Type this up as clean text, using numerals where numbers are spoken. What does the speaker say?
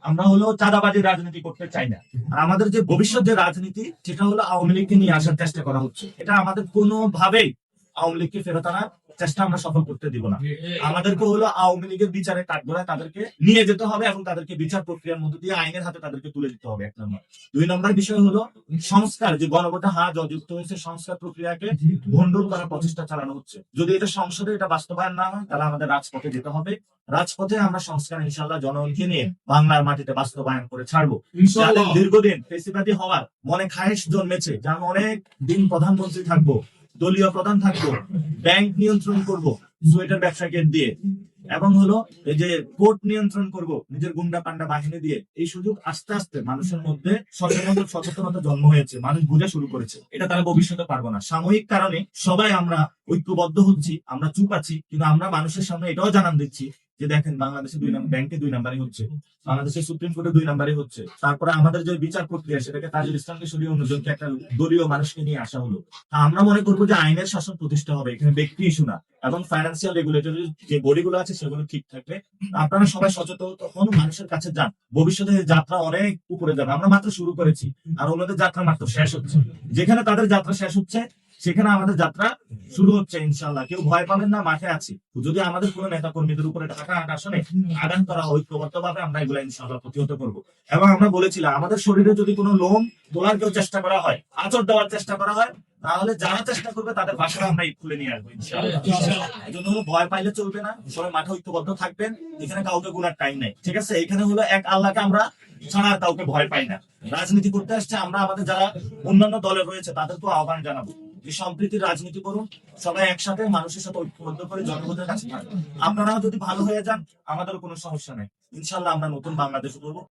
আমরা হলো চাঁদাবাজি রাজনীতি করতে চাই না। আর আমাদের যে ভবিষ্যৎ যে রাজনীতি, সেটা হলো আওয়ামী লীগকে নিয়ে আসার চেষ্টা করা হচ্ছে। এটা আমাদের কোনোভাবেই আওয়ামী লীগকে ফেরত আনার চেষ্টা আমরা সফল করতে দিব না। আমাদেরকে হলো আওয়ামী লীগের বিচারে কাঠগড়ায় তাদেরকে নিয়ে যেতে হবে এবং তাদেরকে বিচার প্রক্রিয়ার মধ্যে দিয়ে আইনের হাতে তাদেরকে তুলে দিতে হবে, 1 নম্বর। 2 নম্বর বিষয় হলো সংস্কার, যে গণভোটে হা যুক্ত হয়েছে, সংস্কার প্রক্রিয়াকে ভণ্ডুল করার প্রচেষ্টা চালানো হচ্ছে। যদি এটা সংসদে এটা বাস্তবায়ন না হয়, তাহলে আমাদের রাজপথে যেতে হবে। রাজপথে আমরা সংস্কার ইনশাল্লাহ জনগণকে নিয়ে বাংলার মাটিতে বাস্তবায়ন করে ছাড়বো। যাদের দীর্ঘদিন ফেসিবাদী হওয়ার মনে খায়েশ জন্মেছে, যে আমি অনেক দিন প্রধানমন্ত্রী থাকবো, দলীয় প্রধান থাকবো, ব্যাংক নিয়ন্ত্রণ করব সোয়েটার ব্যবসাকে দিয়ে, এবং হলো এই যে কোর্ট নিয়ন্ত্রণ করব নিজের গুন্ডা পান্ডা বাহিনী দিয়ে, এই সুযোগ আস্তে আস্তে মানুষের মধ্যে সচেতনতা জন্ম হয়েছে, মানুষ বুঝা শুরু করেছে। এটা তারা ভবিষ্যতে পারবো না। সাময়িক কারণে সবাই আমরা ঐক্যবদ্ধ হচ্ছি, আমরা চুপ আছি, কিন্তু আমরা মানুষের সামনে এটাও জানান দিচ্ছি যে দেখেন, বাংলাদেশে ব্যাংকে 2 নাম্বারই হচ্ছে, বাংলাদেশের সুপ্রিম কোর্টে 2 নাম্বারই হচ্ছে। তারপরে আমাদের যে বিচার প্রক্রিয়া, সেটাকে তাজুল ইসলামকে সরিয়ে অন্যজনকে একটা দলীয় মানুষকে নিয়ে আসা হলো। তা আমরা মনে করবো যে আইনের শাসন প্রতিষ্ঠা হবে, এখানে ব্যক্তি ইস্যু না, এবং ফাইন্যান্সিয়াল রেগুলেটরি যে বডিগুলো আছে সেগুলো ঠিক থাকবে। আপনারা সবাই সচেতন হন, মানুষের কাছে যান। ভবিষ্যতে যাত্রা অনেক উপরে যাবে, আমরা মাত্র শুরু করেছি, আর ওনাদের যাত্রা মাত্র শেষ হচ্ছে। যেখানে তাদের যাত্রা শেষ হচ্ছে, সেখানে আমাদের যাত্রা শুরু হচ্ছে ইনশাল্লাহ। কেউ ভয় পাবেন না, মাঠে আছি। যদি আমাদের কোনো নেতা কর্মীদের উপরে টাকা আসনে আদান করা ঐক্যবদ্ধ ভাবে আমরা এগুলো ইনশাল্লাহ প্রতিহত করবো। এবং আমরা বলেছিলাম, আমাদের শরীরে যদি কোনো লোম তোলার কেউ চেষ্টা করা হয়, আচর দেওয়ার চেষ্টা করা হয়, তাহলে যারা চেষ্টা করবে তাদের বাসায় আমরা ঈদ খুলে নিয়ে আসবো ইনশাআল্লাহ। এই জন্য ভয় পাইলে চলবে না, সবাই মাঠে ঐক্যবদ্ধ থাকবেন। এখানে কাউকে গুনার টাইম নেই, ঠিক আছে? এখানে হলো এক আল্লাহকে আমরা ছাড়া আর কাউকে ভয় পাই না। রাজনীতি করতে আসছে, আমরা আমাদের যারা অন্যান্য দলে রয়েছে তাদেরকেও আহ্বান জানাবো যে সম্প্রীতির রাজনীতি করুন, সবাই একসাথে মানুষের সাথে ঐক্যবদ্ধ করে জনগণের কাছে থাকুন। আপনারাও যদি ভালো হয়ে যান, আমাদের কোনো সমস্যা নেই। ইনশাল্লাহ আমরা নতুন বাংলাদেশ করবো।